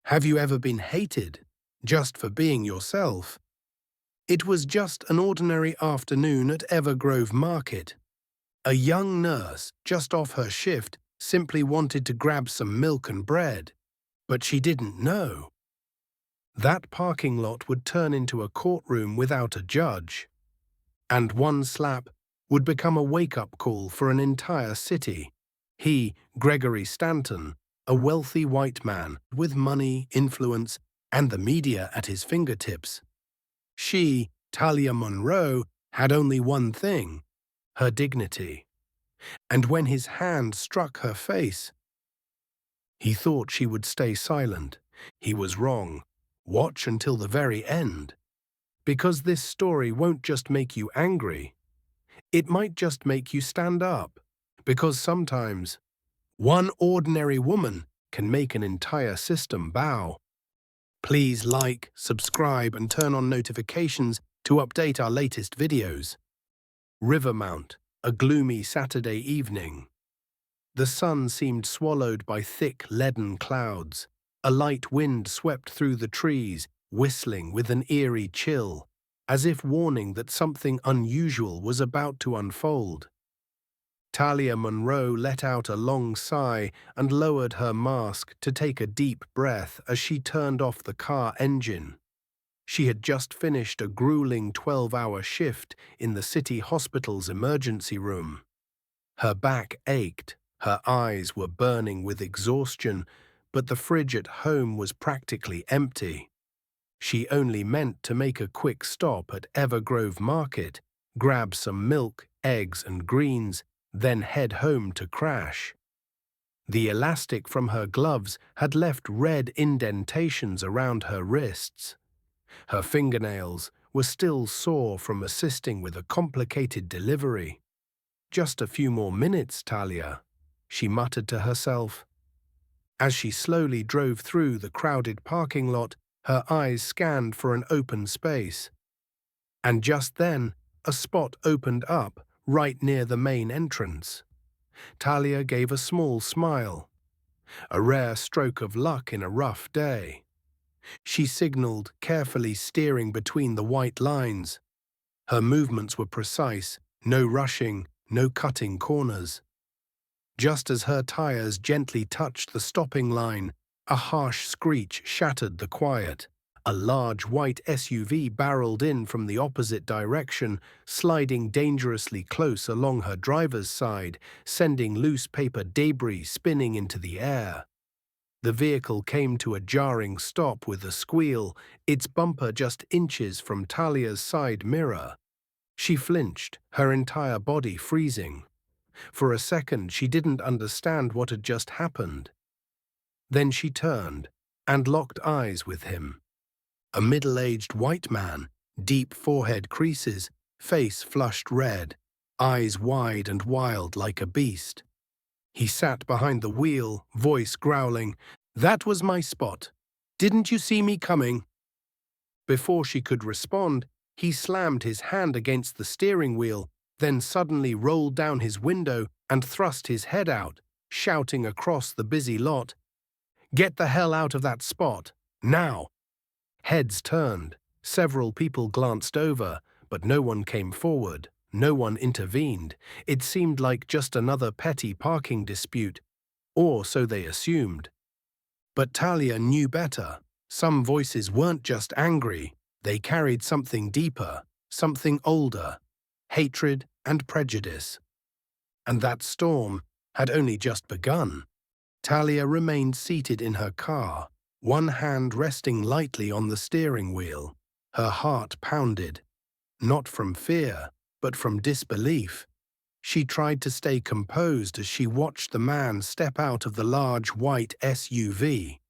Have you ever been hated just for being yourself? It was just an ordinary afternoon at Evergrove Market. A young nurse, just off her shift, simply wanted to grab some milk and bread, but she didn't know. That parking lot would turn into a courtroom without a judge, and one slap would become a wake-up call for an entire city. He, Gregory Stanton, a wealthy white man with money, influence, and the media at his fingertips. She, Talia Monroe, had only one thing: her dignity. And when his hand struck her face, he thought she would stay silent. He was wrong. Watch until the very end. Because this story won't just make you angry. It might just make you stand up. Because sometimes one ordinary woman can make an entire system bow. Please like, subscribe, and turn on notifications to update our latest videos. Rivermount, a gloomy Saturday evening. The sun seemed swallowed by thick, leaden clouds. A light wind swept through the trees, whistling with an eerie chill, as if warning that something unusual was about to unfold. Talia Monroe let out a long sigh and lowered her mask to take a deep breath as she turned off the car engine. She had just finished a grueling 12-hour shift in the city hospital's emergency room. Her back ached, her eyes were burning with exhaustion, but the fridge at home was practically empty. She only meant to make a quick stop at Evergrove Market, grab some milk, eggs, and greens, then head home to crash. The elastic from her gloves had left red indentations around her wrists. Her fingernails were still sore from assisting with a complicated delivery. "Just a few more minutes, Talia," she muttered to herself. As she slowly drove through the crowded parking lot, her eyes scanned for an open space. And just then, a spot opened up right near the main entrance. Talia gave a small smile, a rare stroke of luck in a rough day. She signaled, carefully steering between the white lines. Her movements were precise, no rushing, no cutting corners. Just as her tires gently touched the stopping line, a harsh screech shattered the quiet. A large white SUV barreled in from the opposite direction, sliding dangerously close along her driver's side, sending loose paper debris spinning into the air. The vehicle came to a jarring stop with a squeal, its bumper just inches from Talia's side mirror. She flinched, her entire body freezing. For a second, she didn't understand what had just happened. Then she turned and locked eyes with him. A middle-aged white man, deep forehead creases, face flushed red, eyes wide and wild like a beast. He sat behind the wheel, voice growling, "That was my spot. Didn't you see me coming?" Before she could respond, he slammed his hand against the steering wheel, then suddenly rolled down his window and thrust his head out, shouting across the busy lot, "Get the hell out of that spot, now!" Heads turned, several people glanced over, but no one came forward, no one intervened. It seemed like just another petty parking dispute, or so they assumed. But Talia knew better. Some voices weren't just angry, they carried something deeper, something older, hatred and prejudice. And that storm had only just begun. Talia remained seated in her car, one hand resting lightly on the steering wheel. Her heart pounded, not from fear, but from disbelief. She tried to stay composed as she watched the man step out of the large white SUV.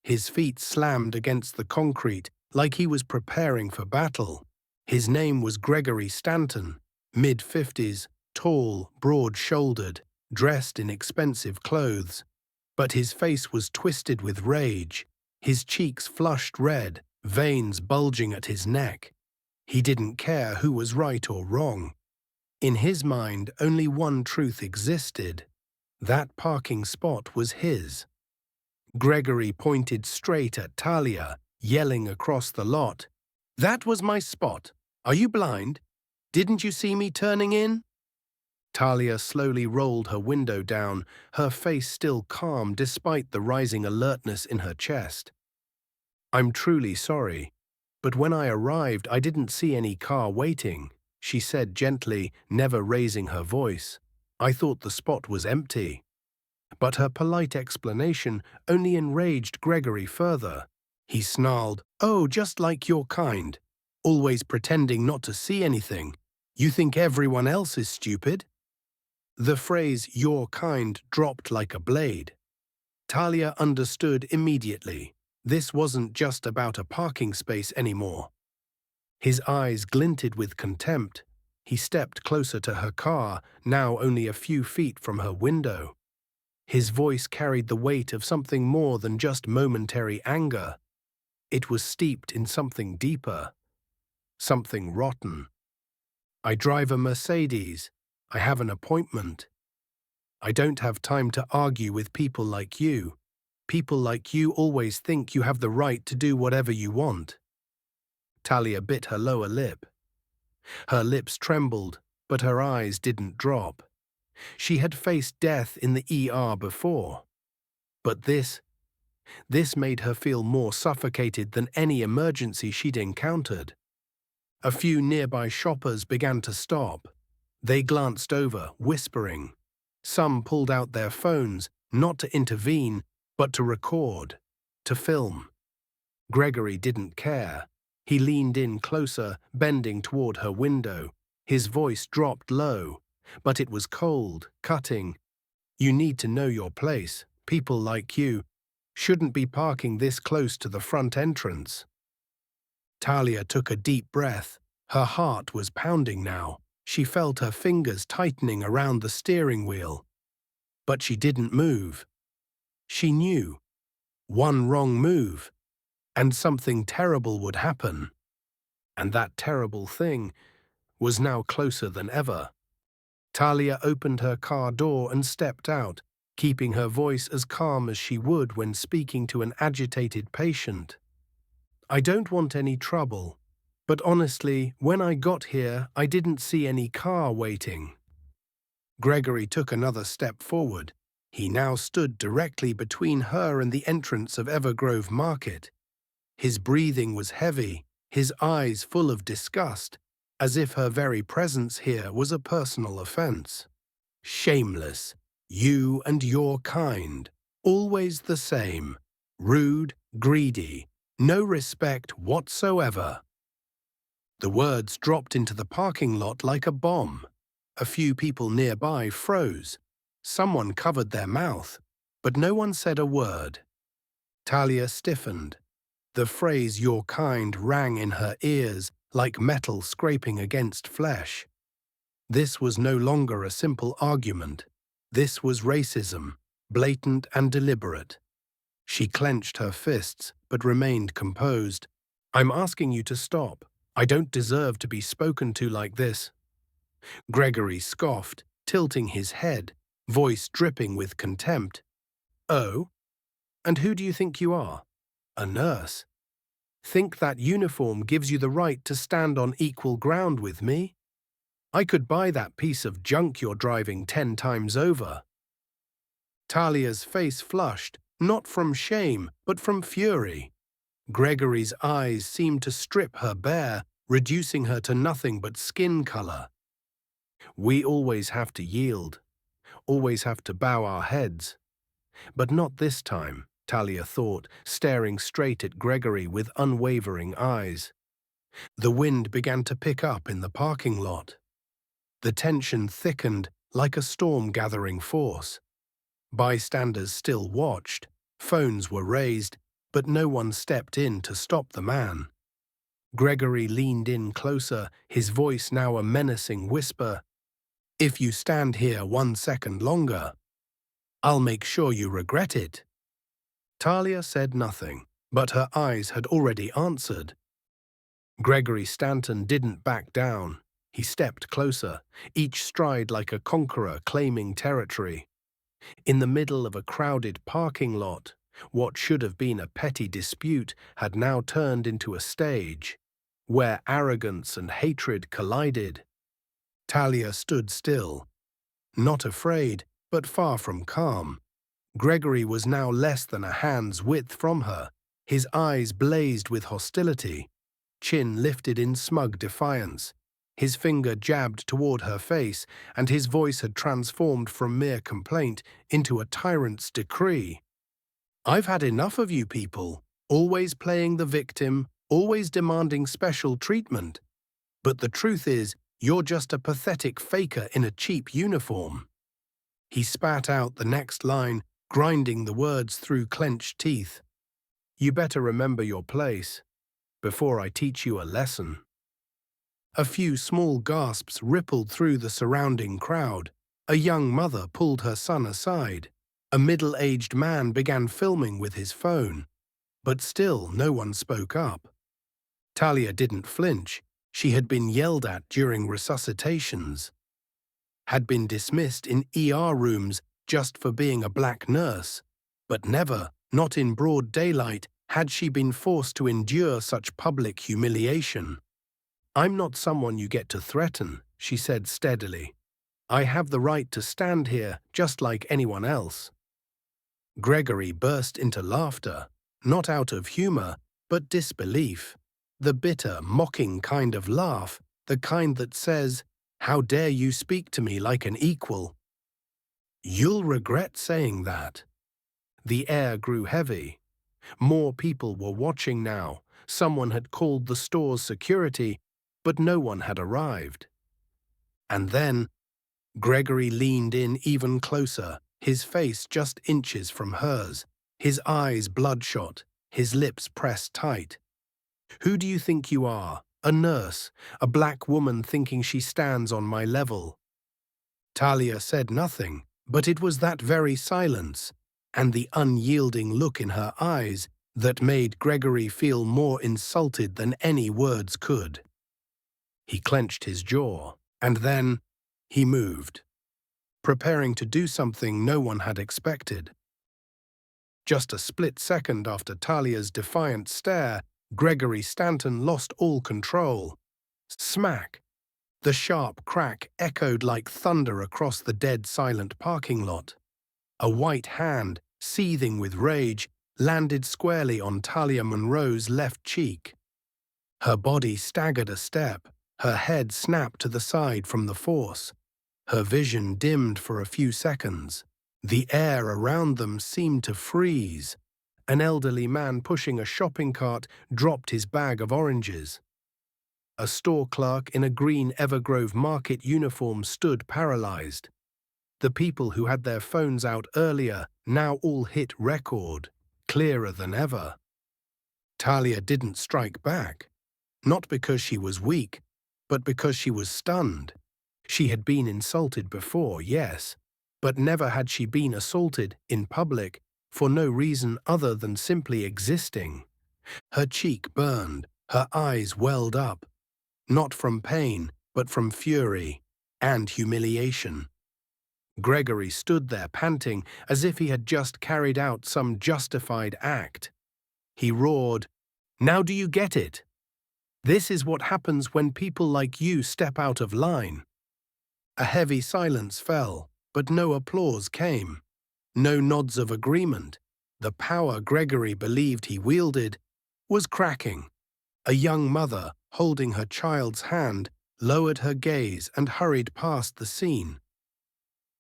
His feet slammed against the concrete like he was preparing for battle. His name was Gregory Stanton, mid-50s, tall, broad-shouldered, dressed in expensive clothes. But his face was twisted with rage, his cheeks flushed red, veins bulging at his neck. He didn't care who was right or wrong. In his mind, only one truth existed. That parking spot was his. Gregory pointed straight at Talia, yelling across the lot. "That was my spot. Are you blind? Didn't you see me turning in?" Talia slowly rolled her window down, her face still calm despite the rising alertness in her chest. "I'm truly sorry, but when I arrived I didn't see any car waiting," she said gently, never raising her voice. "I thought the spot was empty." But her polite explanation only enraged Gregory further. He snarled, "Oh, just like your kind. Always pretending not to see anything. You think everyone else is stupid?" The phrase "your kind" dropped like a blade. Talia understood immediately. This wasn't just about a parking space anymore. His eyes glinted with contempt. He stepped closer to her car, now only a few feet from her window. His voice carried the weight of something more than just momentary anger. It was steeped in something deeper, something rotten. "I drive a Mercedes. I have an appointment. I don't have time to argue with people like you. People like you always think you have the right to do whatever you want." Talia bit her lower lip. Her lips trembled, but her eyes didn't drop. She had faced death in the ER before. But this made her feel more suffocated than any emergency she'd encountered. A few nearby shoppers began to stop. They glanced over, whispering. Some pulled out their phones, not to intervene, but to record, to film. Gregory didn't care. He leaned in closer, bending toward her window. His voice dropped low, but it was cold, cutting. "You need to know your place. People like you shouldn't be parking this close to the front entrance." Talia took a deep breath. Her heart was pounding now. She felt her fingers tightening around the steering wheel. But she didn't move. She knew. One wrong move, and something terrible would happen. And that terrible thing was now closer than ever. Talia opened her car door and stepped out, keeping her voice as calm as she would when speaking to an agitated patient. "I don't want any trouble, but honestly, when I got here, I didn't see any car waiting." Gregory took another step forward. He now stood directly between her and the entrance of Evergrove Market. His breathing was heavy, his eyes full of disgust, as if her very presence here was a personal offense. "Shameless, you and your kind, always the same, rude, greedy, no respect whatsoever." The words dropped into the parking lot like a bomb. A few people nearby froze. Someone covered their mouth, but no one said a word. Talia stiffened. The phrase "your kind" rang in her ears like metal scraping against flesh. This was no longer a simple argument. This was racism, blatant and deliberate. She clenched her fists, but remained composed. "I'm asking you to stop. I don't deserve to be spoken to like this." Gregory scoffed, tilting his head, voice dripping with contempt. "Oh? And who do you think you are? A nurse? Think that uniform gives you the right to stand on equal ground with me? I could buy that piece of junk you're driving 10 times over." Talia's face flushed, not from shame, but from fury. Gregory's eyes seemed to strip her bare, reducing her to nothing but skin color. "We always have to yield, always have to bow our heads. But not this time," Talia thought, staring straight at Gregory with unwavering eyes. The wind began to pick up in the parking lot. The tension thickened like a storm gathering force. Bystanders still watched, phones were raised, but no one stepped in to stop the man. Gregory leaned in closer, his voice now a menacing whisper. "If you stand here 1 second longer, I'll make sure you regret it." Talia said nothing, but her eyes had already answered. Gregory Stanton didn't back down. He stepped closer, each stride like a conqueror claiming territory. In the middle of a crowded parking lot, What should have been a petty dispute had now turned into a stage, where arrogance and hatred collided. Talia stood still, not afraid, but far from calm. Gregory was now less than a hand's width from her. His eyes blazed with hostility, chin lifted in smug defiance. His finger jabbed toward her face, and his voice had transformed from mere complaint into a tyrant's decree. "I've had enough of you people, always playing the victim, always demanding special treatment. But the truth is, you're just a pathetic faker in a cheap uniform." He spat out the next line, grinding the words through clenched teeth. "You better remember your place before I teach you a lesson." A few small gasps rippled through the surrounding crowd. A young mother pulled her son aside. A middle-aged man began filming with his phone. But still no one spoke up. Talia didn't flinch. She had been yelled at during resuscitations, had been dismissed in ER rooms just for being a black nurse, but never, not in broad daylight, had she been forced to endure such public humiliation. "I'm not someone you get to threaten," she said steadily. "I have the right to stand here just like anyone else." Gregory burst into laughter, not out of humor, but disbelief. The bitter, mocking kind of laugh, the kind that says, "How dare you speak to me like an equal? You'll regret saying that." The air grew heavy. More people were watching now. Someone had called the store's security, but no one had arrived. And then Gregory leaned in even closer, his face just inches from hers, his eyes bloodshot, his lips pressed tight. "Who do you think you are? A nurse, a black woman thinking she stands on my level?" Talia said nothing, but it was that very silence and the unyielding look in her eyes that made Gregory feel more insulted than any words could. He clenched his jaw, and then he moved, preparing to do something no one had expected. Just a split second after Talia's defiant stare, Gregory Stanton lost all control. Smack! The sharp crack echoed like thunder across the dead-silent parking lot. A white hand, seething with rage, landed squarely on Talia Monroe's left cheek. Her body staggered a step, her head snapped to the side from the force. Her vision dimmed for a few seconds. The air around them seemed to freeze. An elderly man pushing a shopping cart dropped his bag of oranges. A store clerk in a green Evergrove Market uniform stood paralyzed. The people who had their phones out earlier now all hit record, clearer than ever. Talia didn't strike back, not because she was weak, but because she was stunned. She had been insulted before, yes, but never had she been assaulted in public for no reason other than simply existing. Her cheek burned, her eyes welled up, not from pain, but from fury and humiliation. Gregory stood there panting as if he had just carried out some justified act. He roared, "Now do you get it? This is what happens when people like you step out of line." A heavy silence fell, but no applause came. No nods of agreement. The power Gregory believed he wielded was cracking. A young mother, holding her child's hand, lowered her gaze and hurried past the scene.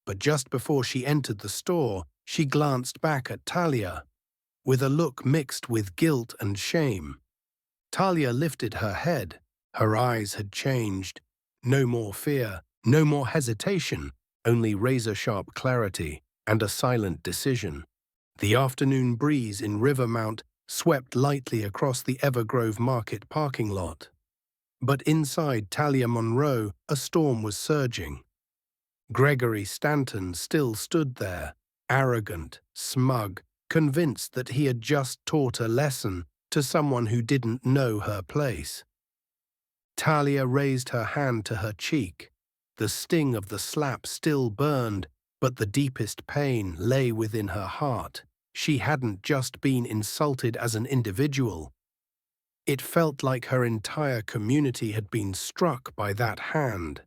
But just before she entered the store, she glanced back at Talia, with a look mixed with guilt and shame. Talia lifted her head. Her eyes had changed. No more fear, no more hesitation, only razor-sharp clarity and a silent decision. The afternoon breeze in Rivermount swept lightly across the Evergrove Market parking lot. But inside Talia Monroe, a storm was surging. Gregory Stanton still stood there, arrogant, smug, convinced that he had just taught a lesson to someone who didn't know her place. Talia raised her hand to her cheek. The sting of the slap still burned, but the deepest pain lay within her heart. She hadn't just been insulted as an individual. It felt like her entire community had been struck by that hand.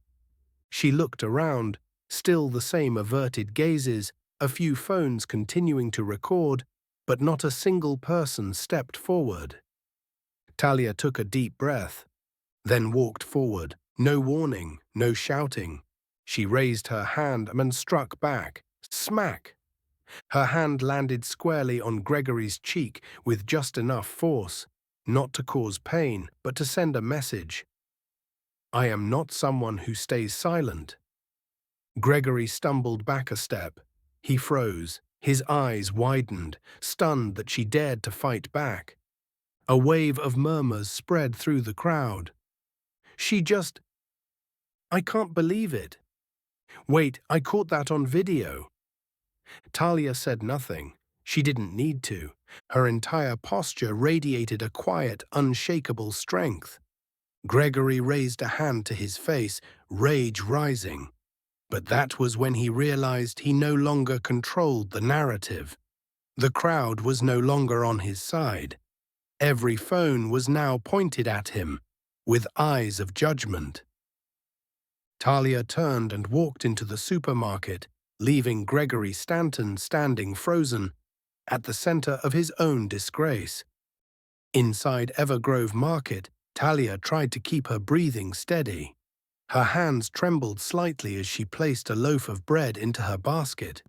She looked around, still the same averted gazes, a few phones continuing to record, but not a single person stepped forward. Talia took a deep breath, then walked forward. No warning, no shouting. She raised her hand and struck back. Smack! Her hand landed squarely on Gregory's cheek with just enough force, not to cause pain, but to send a message. I am not someone who stays silent. Gregory stumbled back a step. He froze, his eyes widened, stunned that she dared to fight back. A wave of murmurs spread through the crowd. I can't believe it. Wait, I caught that on video. Talia said nothing. She didn't need to. Her entire posture radiated a quiet, unshakable strength. Gregory raised a hand to his face, rage rising. But that was when he realized he no longer controlled the narrative. The crowd was no longer on his side. Every phone was now pointed at him, with eyes of judgment. Talia turned and walked into the supermarket, leaving Gregory Stanton standing frozen at the center of his own disgrace. Inside Evergrove Market, Talia tried to keep her breathing steady. Her hands trembled slightly as she placed a loaf of bread into her basket.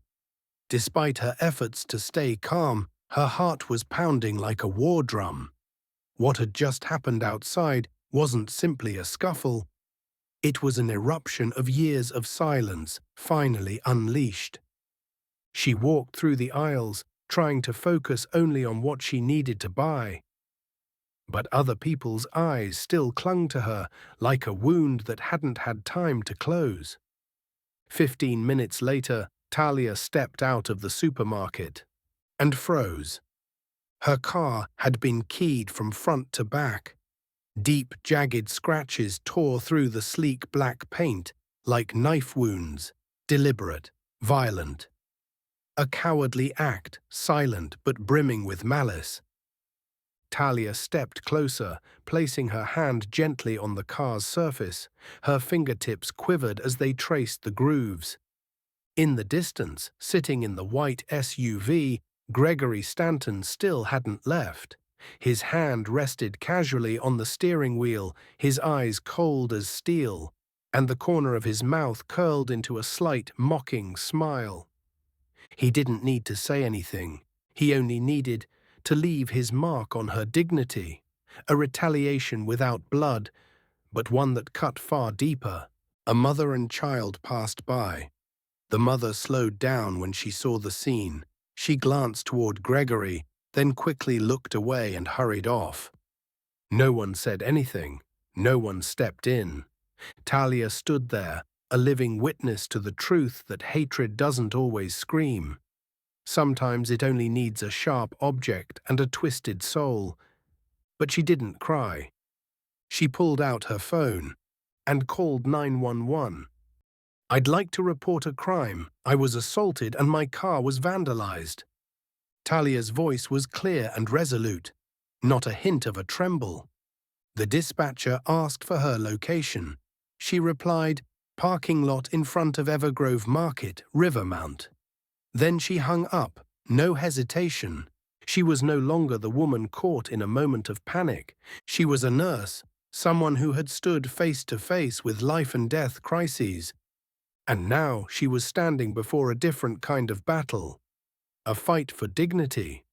Despite her efforts to stay calm, her heart was pounding like a war drum. What had just happened outside wasn't simply a scuffle. It was an eruption of years of silence, finally unleashed. She walked through the aisles, trying to focus only on what she needed to buy. But other people's eyes still clung to her like a wound that hadn't had time to close. 15 minutes later, Talia stepped out of the supermarket and froze. Her car had been keyed from front to back. Deep, jagged scratches tore through the sleek black paint like knife wounds, deliberate, violent. A cowardly act, silent but brimming with malice. Talia stepped closer, placing her hand gently on the car's surface. Her fingertips quivered as they traced the grooves. In the distance, sitting in the white SUV, Gregory Stanton still hadn't left. His hand rested casually on the steering wheel, his eyes cold as steel, and the corner of his mouth curled into a slight, mocking smile. He didn't need to say anything. He only needed to leave his mark on her dignity, a retaliation without blood, but one that cut far deeper. A mother and child passed by. The mother slowed down when she saw the scene. She glanced toward Gregory, then quickly looked away and hurried off. No one said anything. No one stepped in. Talia stood there, a living witness to the truth that hatred doesn't always scream. Sometimes it only needs a sharp object and a twisted soul. But she didn't cry. She pulled out her phone and called 911. I'd like to report a crime. I was assaulted and my car was vandalized. Talia's voice was clear and resolute, not a hint of a tremble. The dispatcher asked for her location. She replied, parking lot in front of Evergrove Market, Rivermount. Then she hung up, no hesitation. She was no longer the woman caught in a moment of panic. She was a nurse, someone who had stood face to face with life and death crises. And now she was standing before a different kind of battle, a fight for dignity.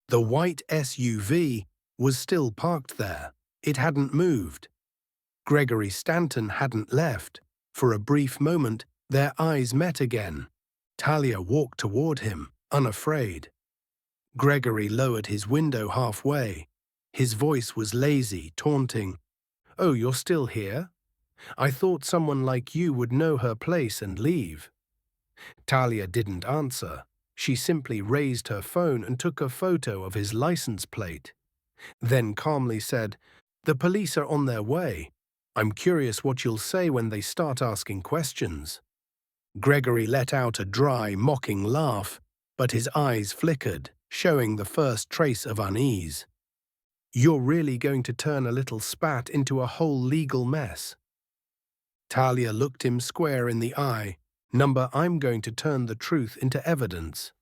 The white SUV was still parked there. It hadn't moved. Gregory Stanton hadn't left. For a brief moment, their eyes met again. Talia walked toward him, unafraid. Gregory lowered his window halfway. His voice was lazy, taunting. "Oh, you're still here? I thought someone like you would know her place and leave." Talia didn't answer. She simply raised her phone and took a photo of his license plate. Then calmly said, "The police are on their way. I'm curious what you'll say when they start asking questions." Gregory let out a dry, mocking laugh, but his eyes flickered. showing the first trace of unease. "You're really going to turn a little spat into a whole legal mess." Talia looked him square in the eye. "Number, I'm going to turn the truth into evidence."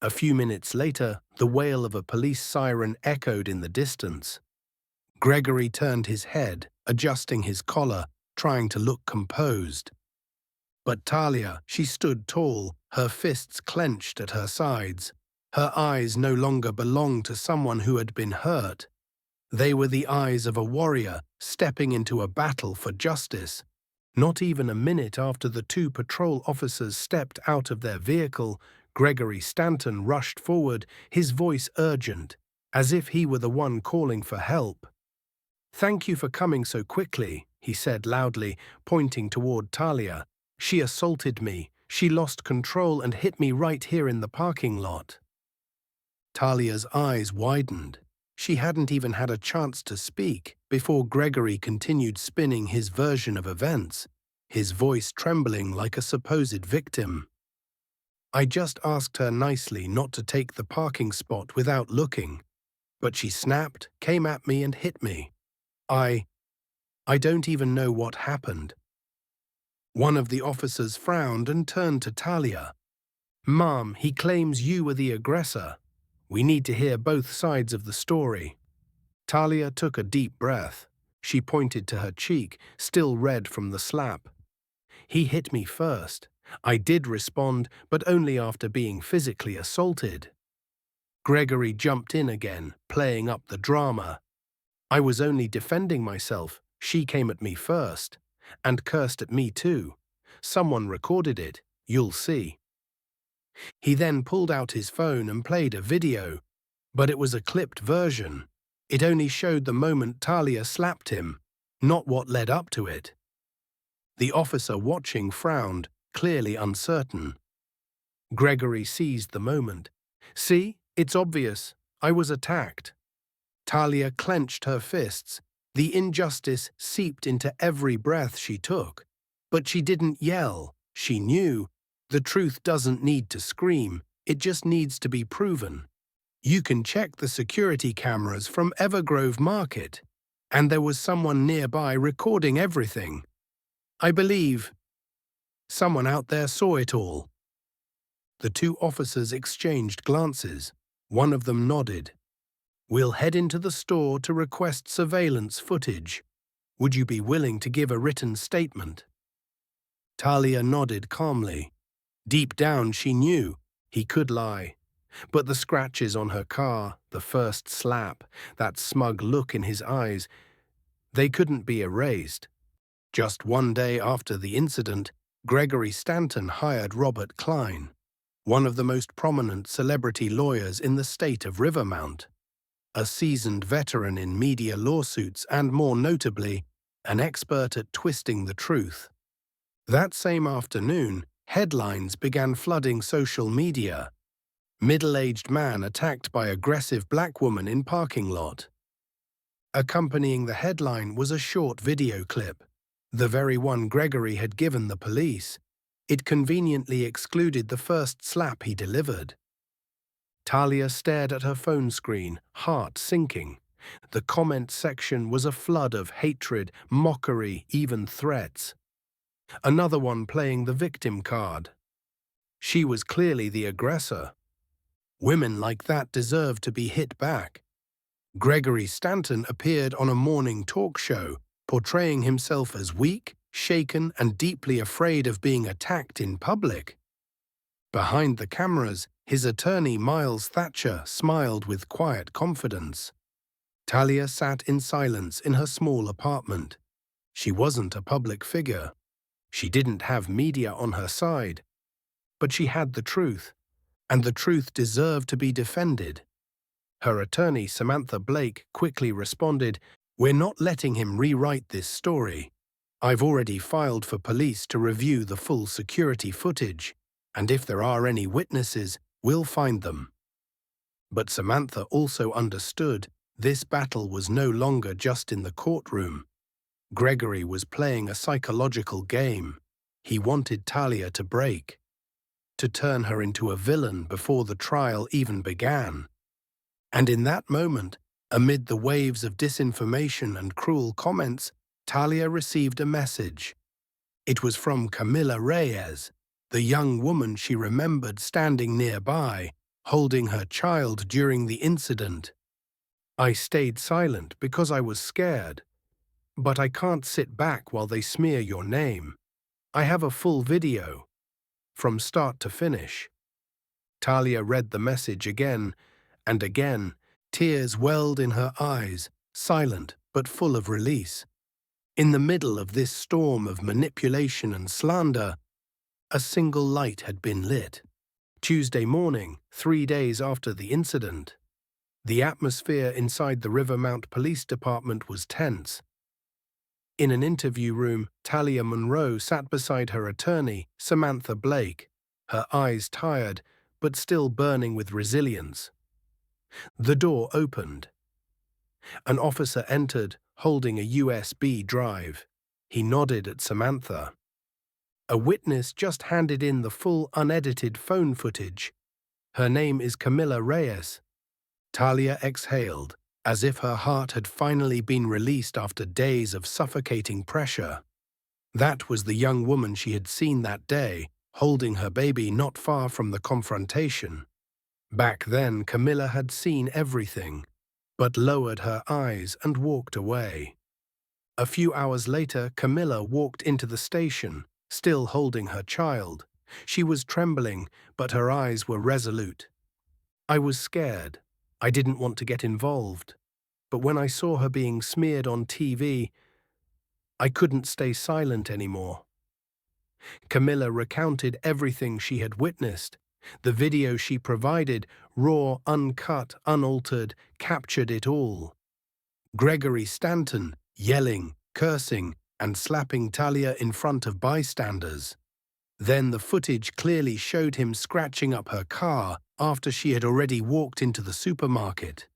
A few minutes later, the wail of a police siren echoed in the distance. Gregory turned his head, adjusting his collar, trying to look composed. But Talia, she stood tall, her fists clenched at her sides. Her eyes no longer belonged to someone who had been hurt. They were the eyes of a warrior stepping into a battle for justice. Not even a minute after the two patrol officers stepped out of their vehicle, Gregory Stanton rushed forward, his voice urgent, as if he were the one calling for help. "Thank you for coming so quickly," he said loudly, pointing toward Talia. "She assaulted me. She lost control and hit me right here in the parking lot." Talia's eyes widened. She hadn't even had a chance to speak before Gregory continued spinning his version of events, his voice trembling like a supposed victim. "I just asked her nicely not to take the parking spot without looking, but she snapped, came at me and hit me. I don't even know what happened." One of the officers frowned and turned to Talia. "Ma'am, he claims you were the aggressor. We need to hear both sides of the story." Talia took a deep breath. She pointed to her cheek, still red from the slap. "He hit me first. I did respond, but only after being physically assaulted." Gregory jumped in again, playing up the drama. "I was only defending myself. She came at me first. And cursed at me too. Someone recorded it. You'll see." He then pulled out his phone and played a video, but it was a clipped version. It only showed the moment Talia slapped him, not what led up to it. The officer watching frowned, clearly uncertain. Gregory seized the moment. "See, it's obvious. I was attacked." Talia clenched her fists. The injustice seeped into every breath she took. But she didn't yell. She knew. The truth doesn't need to scream. It just needs to be proven. You can check the security cameras from Evergrove Market. And there was someone nearby recording everything. I believe someone out there saw it all." The two officers exchanged glances. One of them nodded. "We'll head into the store to request surveillance footage. Would you be willing to give a written statement?" Talia nodded calmly. Deep down she knew he could lie. But the scratches on her car, the first slap, that smug look in his eyes, they couldn't be erased. Just one day after the incident, Gregory Stanton hired Robert Klein, one of the most prominent celebrity lawyers in the state of Rivermount. A seasoned veteran in media lawsuits and, more notably, an expert at twisting the truth. That same afternoon, headlines began flooding social media. "Middle-aged man attacked by aggressive black woman in parking lot." Accompanying the headline was a short video clip, the very one Gregory had given the police. It conveniently excluded the first slap he delivered. Talia stared at her phone screen, heart sinking. The comment section was a flood of hatred, mockery, even threats. Another one playing the victim card. She was clearly the aggressor. Women like that deserve to be hit back. Gregory Stanton appeared on a morning talk show, portraying himself as weak, shaken, and deeply afraid of being attacked in public. Behind the cameras, his attorney Miles Thatcher smiled with quiet confidence. Talia sat in silence in her small apartment. She wasn't a public figure. She didn't have media on her side. But she had the truth, and the truth deserved to be defended. Her attorney, Samantha Blake, quickly responded, "We're not letting him rewrite this story. I've already filed for police to review the full security footage, and if there are any witnesses, we'll find them." But Samantha also understood this battle was no longer just in the courtroom. Gregory was playing a psychological game. He wanted Talia to break. to turn her into a villain before the trial even began. And in that moment, amid the waves of disinformation and cruel comments, Talia received a message. It was from Camila Reyes, the young woman she remembered standing nearby, holding her child during the incident. "I stayed silent because I was scared, but I can't sit back while they smear your name. I have a full video, from start to finish." Talia read the message again and again, tears welled in her eyes, silent but full of release. In the middle of this storm of manipulation and slander, a single light had been lit. Tuesday morning, 3 days after the incident. The atmosphere inside the Rivermount Police Department was tense. In an interview room, Talia Monroe sat beside her attorney, Samantha Blake, her eyes tired but still burning with resilience. The door opened. An officer entered, holding a USB drive. He nodded at Samantha. A witness just handed in the full unedited phone footage. "Her name is Camila Reyes." Talia exhaled, as if her heart had finally been released after days of suffocating pressure. That was the young woman she had seen that day, holding her baby not far from the confrontation. Back then, Camilla had seen everything, but lowered her eyes and walked away. A few hours later, Camilla walked into the station, still holding her child. She was trembling, but her eyes were resolute. "I was scared. I didn't want to get involved. But when I saw her being smeared on TV, I couldn't stay silent anymore." Camilla recounted everything she had witnessed. The video she provided, raw, uncut, unaltered, captured it all. Gregory Stanton, yelling, cursing, and slapping Talia in front of bystanders. Then the footage clearly showed him scratching up her car after she had already walked into the supermarket.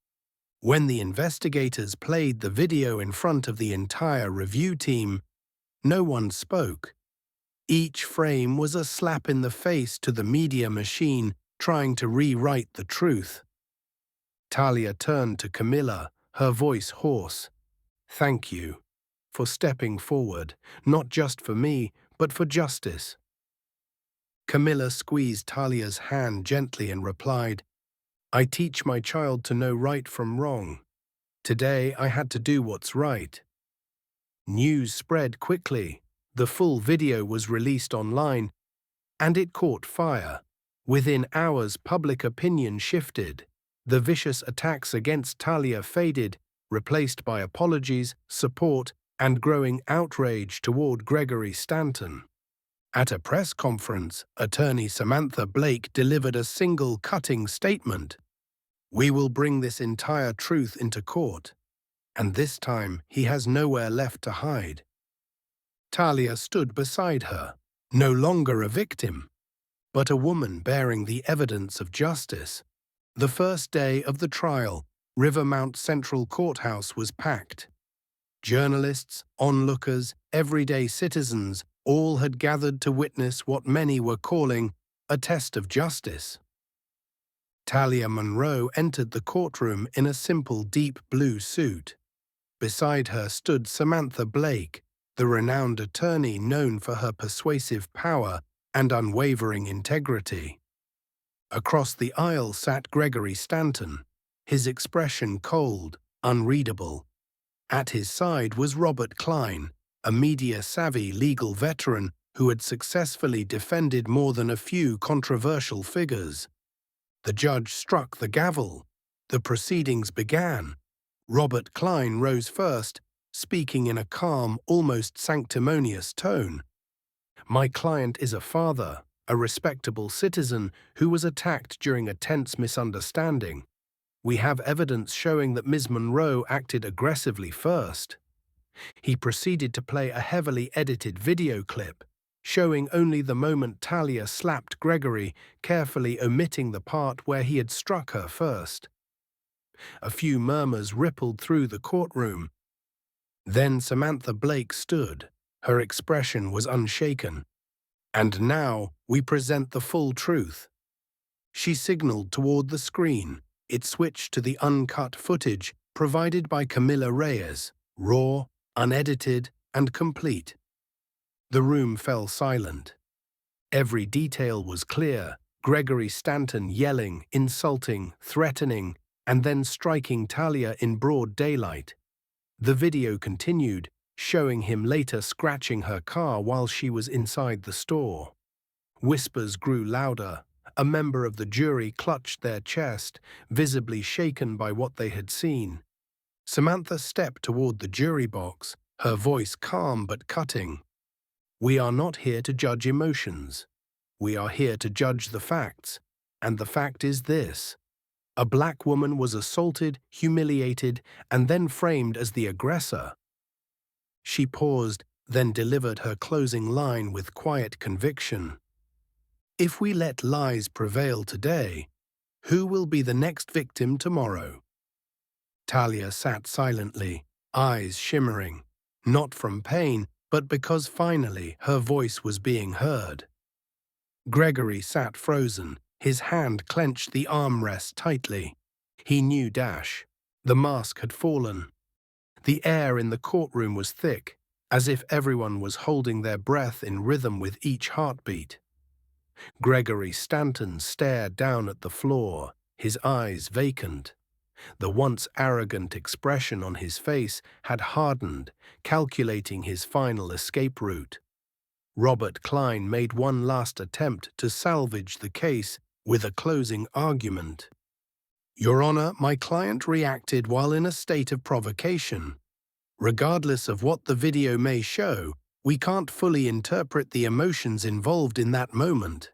When the investigators played the video in front of the entire review team, no one spoke. Each frame was a slap in the face to the media machine trying to rewrite the truth. Talia turned to Camilla, her voice hoarse. "Thank you for stepping forward, not just for me, but for justice." Camilla squeezed Talia's hand gently and replied, "I teach my child to know right from wrong. Today I had to do what's right." News spread quickly. The full video was released online, and it caught fire. Within hours, public opinion shifted. The vicious attacks against Talia faded, replaced by apologies, support, and growing outrage toward Gregory Stanton. At a press conference, attorney Samantha Blake delivered a single cutting statement. "We will bring this entire truth into court, and this time he has nowhere left to hide." Talia stood beside her, no longer a victim, but a woman bearing the evidence of justice. The first day of the trial, Rivermount Central Courthouse was packed. Journalists, onlookers, everyday citizens, all had gathered to witness what many were calling a test of justice. Talia Monroe entered the courtroom in a simple deep blue suit. Beside her stood Samantha Blake, the renowned attorney known for her persuasive power and unwavering integrity. Across the aisle sat Gregory Stanton, his expression cold, unreadable. At his side was Robert Klein, a media-savvy legal veteran who had successfully defended more than a few controversial figures. The judge struck the gavel. The proceedings began. Robert Klein rose first, speaking in a calm, almost sanctimonious tone. "My client is a father, a respectable citizen who was attacked during a tense misunderstanding. We have evidence showing that Ms. Monroe acted aggressively first." He proceeded to play a heavily edited video clip, showing only the moment Talia slapped Gregory, carefully omitting the part where he had struck her first. A few murmurs rippled through the courtroom. Then Samantha Blake stood. Her expression was unshaken. And now we present the full truth. She signaled toward the screen. It switched to the uncut footage provided by Camilla Reyes, raw, unedited, and complete. The room fell silent. Every detail was clear. Gregory Stanton yelling, insulting, threatening, and then striking Talia in broad daylight. The video continued, showing him later scratching her car while she was inside the store. Whispers grew louder. A member of the jury clutched their chest, visibly shaken by what they had seen. Samantha stepped toward the jury box, her voice calm but cutting. "We are not here to judge emotions. We are here to judge the facts. And the fact is this. A black woman was assaulted, humiliated, and then framed as the aggressor." She paused, then delivered her closing line with quiet conviction. "If we let lies prevail today, who will be the next victim tomorrow?" Talia sat silently, eyes shimmering, not from pain, but because finally her voice was being heard. Gregory sat frozen, his hand clenched the armrest tightly. He knew Dash. The mask had fallen. The air in the courtroom was thick, as if everyone was holding their breath in rhythm with each heartbeat. Gregory Stanton stared down at the floor, his eyes vacant. The once arrogant expression on his face had hardened, calculating his final escape route. Robert Klein made one last attempt to salvage the case with a closing argument. "Your Honor, my client reacted while in a state of provocation. Regardless of what the video may show, we can't fully interpret the emotions involved in that moment."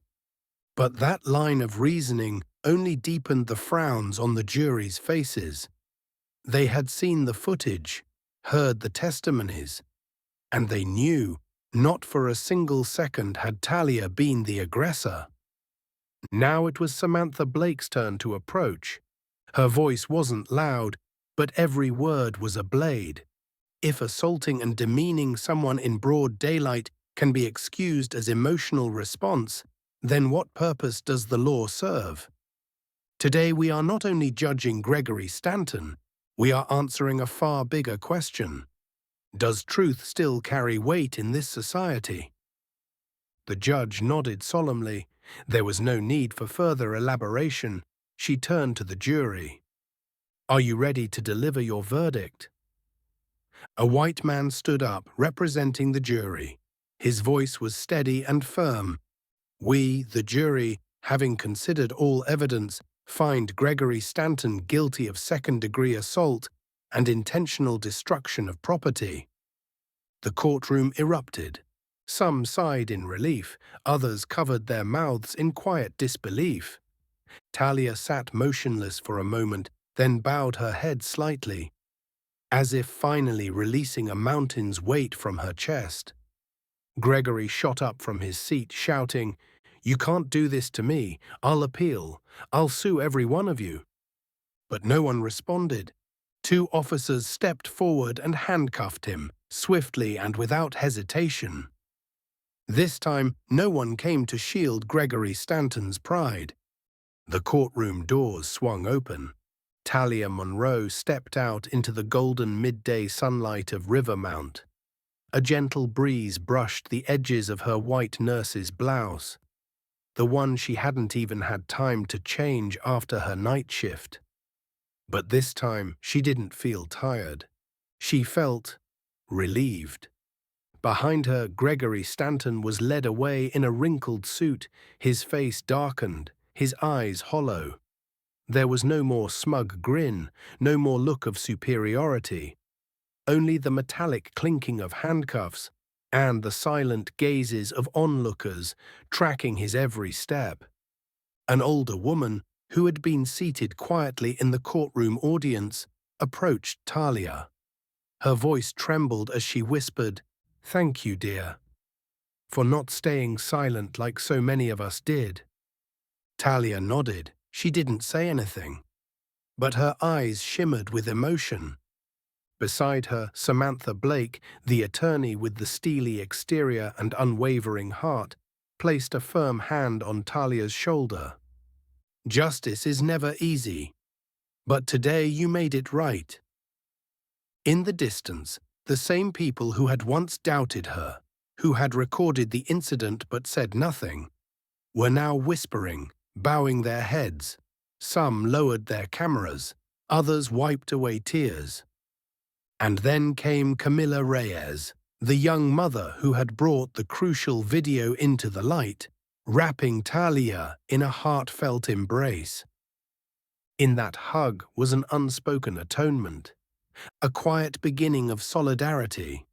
But that line of reasoning only deepened the frowns on the jury's faces. They had seen the footage, heard the testimonies, and they knew not for a single second had Talia been the aggressor. Now it was Samantha Blake's turn to approach. Her voice wasn't loud, but every word was a blade. If assaulting and demeaning someone in broad daylight can be excused as emotional response, then what purpose does the law serve? Today we are not only judging Gregory Stanton, we are answering a far bigger question. Does truth still carry weight in this society? The judge nodded solemnly. There was no need for further elaboration. She turned to the jury. "Are you ready to deliver your verdict?" A white man stood up, representing the jury. His voice was steady and firm. "We, the jury, having considered all evidence, find Gregory Stanton guilty of second-degree assault and intentional destruction of property." The courtroom erupted. Some sighed in relief, others covered their mouths in quiet disbelief. Talia sat motionless for a moment, then bowed her head slightly, as if finally releasing a mountain's weight from her chest. Gregory shot up from his seat, shouting, "You can't do this to me. I'll appeal. I'll sue every one of you." But no one responded. Two officers stepped forward and handcuffed him, swiftly and without hesitation. This time, no one came to shield Gregory Stanton's pride. The courtroom doors swung open. Talia Monroe stepped out into the golden midday sunlight of Rivermount. A gentle breeze brushed the edges of her white nurse's blouse, the one she hadn't even had time to change after her night shift. But this time, she didn't feel tired. She felt relieved. Behind her, Gregory Stanton was led away in a wrinkled suit, his face darkened, his eyes hollow. There was no more smug grin, no more look of superiority. Only the metallic clinking of handcuffs and the silent gazes of onlookers tracking his every step. An older woman, who had been seated quietly in the courtroom audience, approached Talia. Her voice trembled as she whispered, "Thank you, dear, for not staying silent like so many of us did." Talia nodded. She didn't say anything, but her eyes shimmered with emotion. Beside her, Samantha Blake, the attorney with the steely exterior and unwavering heart, placed a firm hand on Talia's shoulder. "Justice is never easy, but today you made it right." In the distance, the same people who had once doubted her, who had recorded the incident but said nothing, were now whispering, bowing their heads. Some lowered their cameras, others wiped away tears. And then came Camila Reyes, the young mother who had brought the crucial video into the light, wrapping Talia in a heartfelt embrace. In that hug was an unspoken atonement, a quiet beginning of solidarity.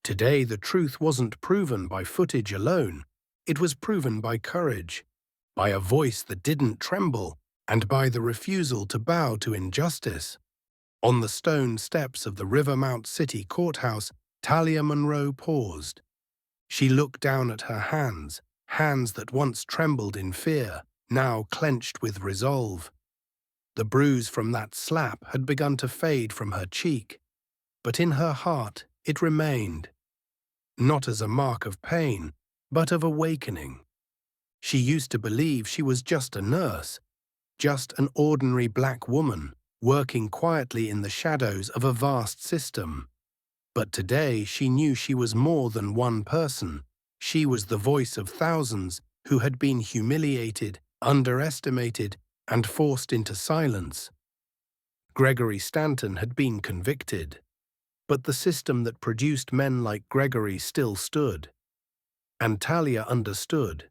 Today the truth wasn't proven by footage alone, it was proven by courage, by a voice that didn't tremble, and by the refusal to bow to injustice. On the stone steps of the Rivermount City Courthouse, Talia Monroe paused. She looked down at her hands, hands that once trembled in fear, now clenched with resolve. The bruise from that slap had begun to fade from her cheek, but in her heart it remained, not as a mark of pain, but of awakening. She used to believe she was just a nurse, just an ordinary black woman, working quietly in the shadows of a vast system. But today she knew she was more than one person. She was the voice of thousands who had been humiliated, underestimated, and forced into silence. Gregory Stanton had been convicted, but the system that produced men like Gregory still stood. And Talia understood.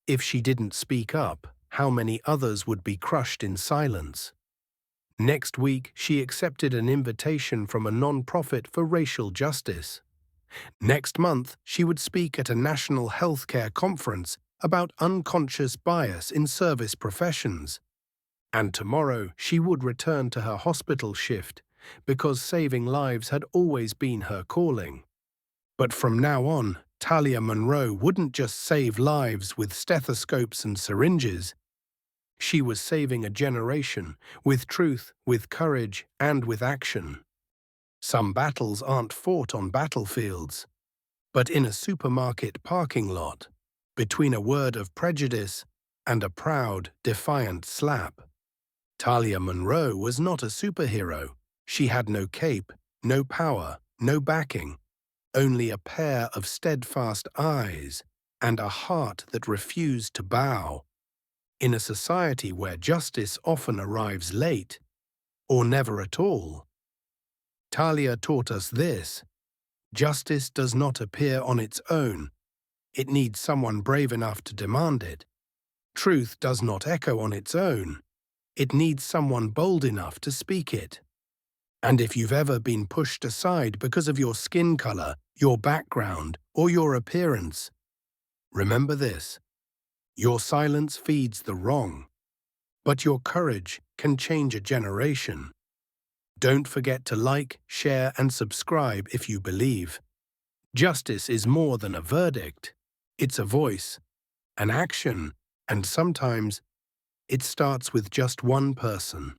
If she didn't speak up, how many others would be crushed in silence? Next week, she accepted an invitation from a non-profit for racial justice. Next month, she would speak at a national healthcare conference about unconscious bias in service professions. And tomorrow, she would return to her hospital shift because saving lives had always been her calling. But from now on, Talia Monroe wouldn't just save lives with stethoscopes and syringes. She was saving a generation, with truth, with courage, and with action. Some battles aren't fought on battlefields, but in a supermarket parking lot, between a word of prejudice and a proud, defiant slap. Talia Monroe was not a superhero. She had no cape, no power, no backing, only a pair of steadfast eyes and a heart that refused to bow. In a society where justice often arrives late, or never at all, Talia taught us this: justice does not appear on its own. It needs someone brave enough to demand it. Truth does not echo on its own. It needs someone bold enough to speak it. And if you've ever been pushed aside because of your skin color, your background, or your appearance, remember this: your silence feeds the wrong, but your courage can change a generation. Don't forget to like, share, and subscribe if you believe. Justice is more than a verdict. It's a voice, an action, and sometimes it starts with just one person.